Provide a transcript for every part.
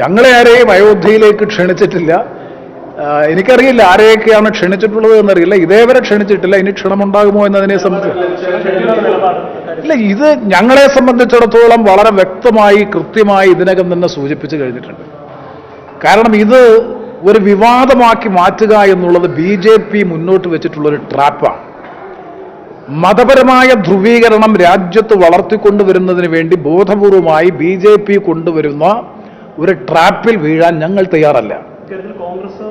ഞങ്ങളെ ആരെയും അയോധ്യയിലേക്ക് ക്ഷണിച്ചിട്ടില്ല. എനിക്കറിയില്ല ആരെയൊക്കെയാണ് ക്ഷണിച്ചിട്ടുള്ളത് എന്നറിയില്ല. ഇതേവരെ ക്ഷണിച്ചിട്ടില്ല. ഇനി ക്ഷണമുണ്ടാകുമോ എന്നതിനെ സംബന്ധിച്ച് ഇല്ല. ഇത് ഞങ്ങളെ സംബന്ധിച്ചിടത്തോളം വളരെ വ്യക്തമായി കൃത്യമായി ഇതിനകം തന്നെ സൂചിപ്പിച്ചു കഴിഞ്ഞിട്ടുണ്ട്. കാരണം ഇത് ഒരു വിവാദമാക്കി മാറ്റുക എന്നുള്ളത് BJP മുന്നോട്ട് വെച്ചിട്ടുള്ളൊരു ട്രാപ്പാണ്. മതപരമായ ധ്രുവീകരണം രാജ്യത്ത് വളർത്തിക്കൊണ്ടുവരുന്നതിന് വേണ്ടി ബോധപൂർവമായി BJP കൊണ്ടുവരുന്ന ഒരു ട്രാപ്പിൽ വീഴാൻ ഞങ്ങൾ തയ്യാറല്ല. കോൺഗ്രസ്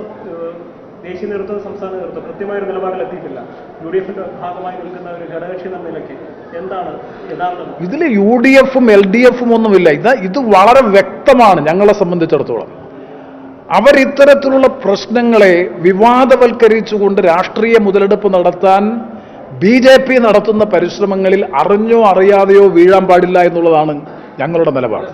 ദേശീയ നേതൃത്വം സംസ്ഥാന നേതൃത്വം കൃത്യമായ ഒരു നിലപാടിലെത്തിയിട്ടില്ല. UDF-ന്റെ ഭാഗമായി നിൽക്കുന്ന ഒരു ഘടകകക്ഷി എന്ന നിലയ്ക്ക് എന്താണ് യഥാർത്ഥം? ഇതിൽ UDF-ഉം LDF-ഉം ഒന്നുമില്ല. ഇത് വളരെ വ്യക്തമാണ് ഞങ്ങളെ സംബന്ധിച്ചിടത്തോളം. അവരിത്തരത്തിലുള്ള പ്രശ്നങ്ങളെ വിവാദവൽക്കരിച്ചുകൊണ്ട് രാഷ്ട്രീയ മുതലെടുപ്പ് നടത്താൻ BJP നടത്തുന്ന പരിശ്രമങ്ങളിൽ അറിഞ്ഞോ അറിയാതെയോ വീഴാൻ പാടില്ല എന്നുള്ളതാണ് ഞങ്ങളുടെ നിലപാട്.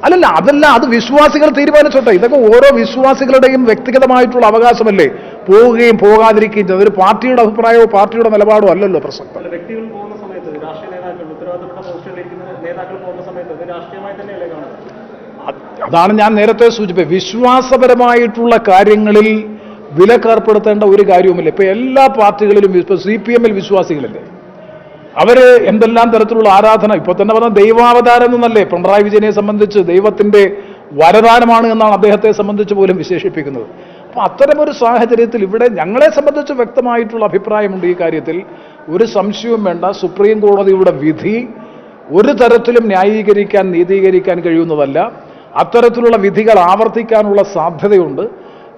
അതല്ല, അത് വിശ്വാസികൾ തീരുമാനിച്ചോട്ടെ. ഇതൊക്കെ ഓരോ വിശ്വാസികളുടെയും വ്യക്തിഗതമായിട്ടുള്ള അവകാശമല്ലേ. പോവുകയും പോകാതിരിക്കുകയും ചെയ്തത് ഒരു പാർട്ടിയുടെ അഭിപ്രായമോ പാർട്ടിയുടെ നിലപാടോ അല്ലല്ലോ പ്രസക്തം. വ്യക്തികൾ പോകുന്ന സമയത്ത് രാഷ്ട്രീയ നേതാക്കൾ ഉത്തരവാദിത്തപ്പെട്ട പോസ്റ്റിലിരിക്കുന്ന നേതാക്കൾ പോകുന്ന സമയത്ത് രാഷ്ട്രീയമായി തന്നെയല്ലേ കാണുന്നത്? അതാണ് ഞാൻ നേരത്തെ സൂചിപ്പിച്ചത്. വിശ്വാസപരമായിട്ടുള്ള കാര്യങ്ങളിൽ വിലക്കേർപ്പെടുത്തേണ്ട ഒരു കാര്യവുമില്ല. ഇപ്പൊ എല്ലാ പാർട്ടികളിലും ഇപ്പൊ CPM-ൽ വിശ്വാസികളില്ലേ, അവര് എന്തെല്ലാം തരത്തിലുള്ള ആരാധന, ഇപ്പൊ തന്നെ പറഞ്ഞ ദൈവാവതാരം എന്നല്ലേ പിണറായി വിജയനെ സംബന്ധിച്ച് ദൈവത്തിന്റെ വരദാനമാണ് എന്നാണ് അദ്ദേഹത്തെ സംബന്ധിച്ച് പോലും വിശേഷിപ്പിക്കുന്നത്. അപ്പൊ അത്തരമൊരു സാഹചര്യത്തിൽ ഇവിടെ ഞങ്ങളെ സംബന്ധിച്ച് വ്യക്തമായിട്ടുള്ള അഭിപ്രായമുണ്ട് ഈ കാര്യത്തിൽ. ഒരു സംശയവും വേണ്ട. സുപ്രീം കോടതിയുടെ വിധി ഒരു തരത്തിലും ന്യായീകരിക്കാൻ നീതീകരിക്കാൻ കഴിയുന്നതല്ല. അത്തരത്തിലുള്ള വിധികൾ ആവർത്തിക്കാനുള്ള സാധ്യതയുണ്ട്.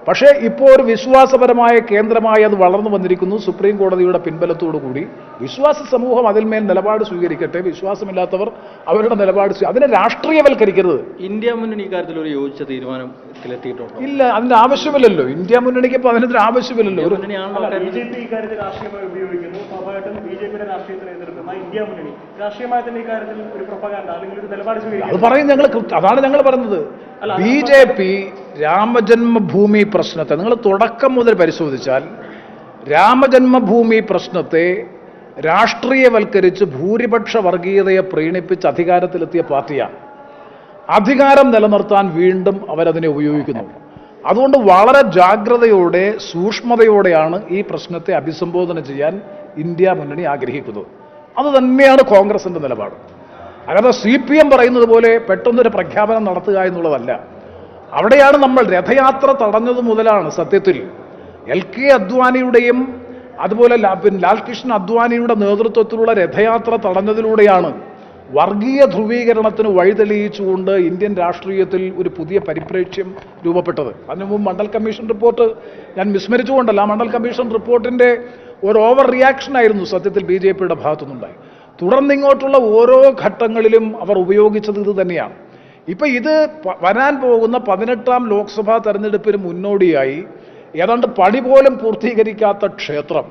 പക്ഷേ ഇപ്പോൾ ഒരു വിശ്വാസപരമായ കേന്ദ്രമായി അത് വളർന്നു വന്നിരിക്കുന്നു. സുപ്രീം കോടതിയുടെ പിൻബലത്തോടു കൂടി വിശ്വാസ സമൂഹം അതിന്മേൽ നിലപാട് സ്വീകരിക്കട്ടെ. വിശ്വാസമില്ലാത്തവർ അവരുടെ നിലപാട് അതിനെ രാഷ്ട്രീയവൽക്കരിക്കരുത്. ഇന്ത്യ മുന്നണി ഇക്കാര്യത്തിൽ ഒരു യോജിച്ച തീരുമാനത്തിലെത്തിയിട്ടുണ്ടോ? ഇല്ല, അതിന്റെ ആവശ്യമില്ലല്ലോ. ഇന്ത്യ മുന്നണിക്ക് ഇപ്പോൾ അതിനൊരു ആവശ്യമില്ലല്ലോ. BJP ഇക്കാര്യത്തിൽ രാഷ്ട്രീയമായി ഉപയോഗിക്കുന്നു. സ്വാഭാവികമായിട്ടും BJP-യുടെ രാഷ്ട്രീയത്തിനെ എതിർക്കുന്ന ഇന്ത്യ മുന്നണി രാഷ്ട്രീയമായി തന്നെ ഇക്കാര്യത്തിൽ ഒരു പ്രൊപ്പഗാൻഡ അല്ലെങ്കിൽ ഒരു നിലപാട് സ്വീകരിക്കും. അത് പറയും ഞങ്ങൾ. അതാണ് ഞങ്ങൾ പറഞ്ഞത്. BJP രാമജന്മഭൂമി പ്രശ്നത്തെ നിങ്ങൾ തുടക്കം മുതൽ പരിശോധിച്ചാൽ രാമജന്മഭൂമി പ്രശ്നത്തെ രാഷ്ട്രീയവൽക്കരിച്ച് ഭൂരിപക്ഷ വർഗീയതയെ പ്രീണിപ്പിച്ച് അധികാരത്തിലെത്തിയ പാർട്ടിയാണ്. അധികാരം നിലനിർത്താൻ വീണ്ടും അവരതിനെ ഉപയോഗിക്കുന്നു. അതുകൊണ്ട് വളരെ ജാഗ്രതയോടെ സൂക്ഷ്മതയോടെയാണ് ഈ പ്രശ്നത്തെ അഭിസംബോധന ചെയ്യാൻ ഇന്ത്യ മുന്നണി ആഗ്രഹിക്കുന്നത്. അത് തന്നെയാണ് കോൺഗ്രസിന്റെ നിലപാട്. അല്ലാതെ CPM പറയുന്നത് പോലെ പെട്ടെന്നൊരു പ്രഖ്യാപനം നടത്തുക എന്നുള്ളതല്ല. അവിടെയാണ് നമ്മൾ രഥയാത്ര തടഞ്ഞത് മുതലാണ് സത്യത്തിൽ LK അദ്വാനിയുടെയും അതുപോലെ ലാൽകൃഷ്ണ അദ്വാനിയുടെ നേതൃത്വത്തിലുള്ള രഥയാത്ര തടഞ്ഞതിലൂടെയാണ് വർഗീയ ധ്രുവീകരണത്തിന് വഴിതെളിയിച്ചുകൊണ്ട് ഇന്ത്യൻ രാഷ്ട്രീയത്തിൽ ഒരു പുതിയ പരിപ്രേക്ഷ്യം രൂപപ്പെട്ടത്. അതിനു മുമ്പ് മണ്ഡൽ കമ്മീഷൻ റിപ്പോർട്ട് ഞാൻ വിസ്മരിച്ചുകൊണ്ടല്ല. ആ മണ്ഡൽ കമ്മീഷൻ റിപ്പോർട്ടിൻ്റെ ഒരു ഓവർ റിയാക്ഷനായിരുന്നു സത്യത്തിൽ BJP-യുടെ ഭാഗത്തുനിന്നുണ്ടായി. തുടർന്നിങ്ങോട്ടുള്ള ഓരോ ഘട്ടങ്ങളിലും അവർ ഉപയോഗിച്ചത് ഇത് തന്നെയാണ്. ഇപ്പം ഇത് വരാൻ പോകുന്ന 18ാം ലോക്സഭാ തെരഞ്ഞെടുപ്പിന് മുന്നോടിയായി ഏതാണ്ട് പണി പോലും പൂർത്തീകരിക്കാത്ത ക്ഷേത്രം,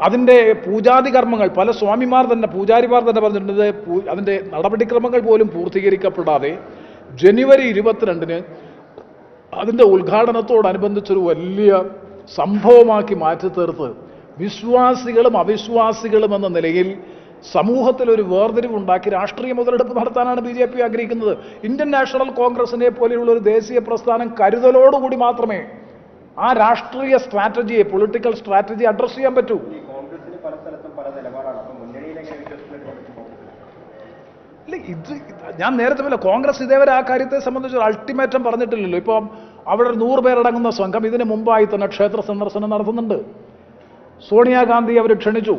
അതിൻ്റെ പൂജാതി കർമ്മങ്ങൾ പല സ്വാമിമാർ തന്നെ പൂജാരിമാർ തന്നെ പറഞ്ഞിട്ടുണ്ട്, അതിൻ്റെ നടപടിക്രമങ്ങൾ പോലും പൂർത്തീകരിക്കപ്പെടാതെ ജനുവരി 22-ന് അതിൻ്റെ ഉദ്ഘാടനത്തോടനുബന്ധിച്ചൊരു വലിയ സംഭവമാക്കി മാറ്റി തീർത്ത് വിശ്വാസികളും അവിശ്വാസികളും എന്ന നിലയിൽ സമൂഹത്തിൽ ഒരു വേർതിരിവുണ്ടാക്കി രാഷ്ട്രീയ മുതലെടുപ്പ് നടത്താനാണ് BJP ആഗ്രഹിക്കുന്നത്. ഇന്ത്യൻ നാഷണൽ കോൺഗ്രസിനെ പോലെയുള്ള ഒരു ദേശീയ പ്രസ്ഥാനം കരുതലോടുകൂടി മാത്രമേ ആ രാഷ്ട്രീയ സ്ട്രാറ്റജിയെ പൊളിറ്റിക്കൽ സ്ട്രാറ്റജി അഡ്രസ് ചെയ്യാൻ പറ്റൂ. ഇത് ഞാൻ നേരത്തെ പോലെ കോൺഗ്രസ് ഇതേവരെ ആ കാര്യത്തെ സംബന്ധിച്ച് അൾട്ടിമേറ്റം പറഞ്ഞിട്ടില്ലല്ലോ. ഇപ്പം അവിടെ 100 പേരടങ്ങുന്ന സംഘം ഇതിന് മുമ്പായി തന്നെ ക്ഷേത്ര സന്ദർശനം നടത്തുന്നുണ്ട്. സോണിയാഗാന്ധി അവർ ക്ഷണിച്ചു.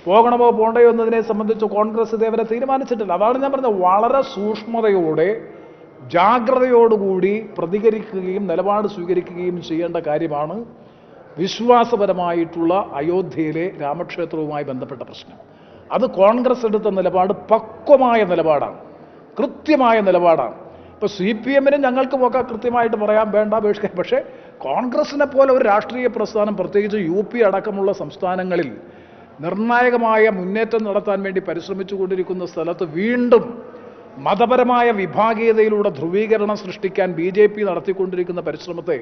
പോകണമോ പോണ്ടയോ എന്നതിനെ സംബന്ധിച്ച് കോൺഗ്രസ് ഇതേവരെ തീരുമാനിച്ചിട്ടില്ല. അതാണ് ഞാൻ പറഞ്ഞത്. വളരെ സൂക്ഷ്മതയോടെ ജാഗ്രതയോടുകൂടി പ്രതികരിക്കുകയും നിലപാട് സ്വീകരിക്കുകയും ചെയ്യേണ്ട കാര്യമാണ് വിശ്വാസപരമായിട്ടുള്ള അയോധ്യയിലെ രാമക്ഷേത്രവുമായി ബന്ധപ്പെട്ട പ്രശ്നം. അത് കോൺഗ്രസ് എടുത്ത നിലപാട് പക്വമായ നിലപാടാണ്, കൃത്യമായ നിലപാടാണ്. ഇപ്പോൾ CPM-ന് ഞങ്ങൾക്കുമൊക്കെ കൃത്യമായിട്ട് പറയാൻ വേണ്ട ബഹിഷ്കരിക്കാം. പക്ഷേ കോൺഗ്രസിനെ പോലെ ഒരു രാഷ്ട്രീയ പ്രസ്ഥാനം പ്രത്യേകിച്ച് UP അടക്കമുള്ള സംസ്ഥാനങ്ങളിൽ നിർണായകമായ മുന്നേറ്റം നടത്താൻ വേണ്ടി പരിശ്രമിച്ചുകൊണ്ടിരിക്കുന്ന സ്ഥലത്ത് വീണ്ടും മതപരമായ വിഭാഗീയതയിലൂടെ ധ്രുവീകരണം സൃഷ്ടിക്കാൻ BJP നടത്തിക്കൊണ്ടിരിക്കുന്ന പരിശ്രമത്തെ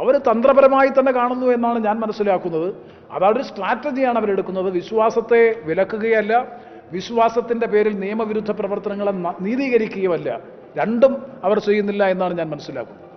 അവർ തന്ത്രപരമായി തന്നെ കാണുന്നു എന്നാണ് ഞാൻ മനസ്സിലാക്കുന്നത്. അതൊരു സ്ട്രാറ്റജിയാണ് അവരെടുക്കുന്നത്. വിശ്വാസത്തെ വിലക്കുകയല്ല, വിശ്വാസത്തിൻ്റെ പേരിൽ നിയമവിരുദ്ധ പ്രവർത്തനങ്ങളെ നീതീകരിക്കുകയുമല്ല. രണ്ടും അവർ ചെയ്യുന്നില്ല എന്നാണ് ഞാൻ മനസ്സിലാക്കുന്നത്.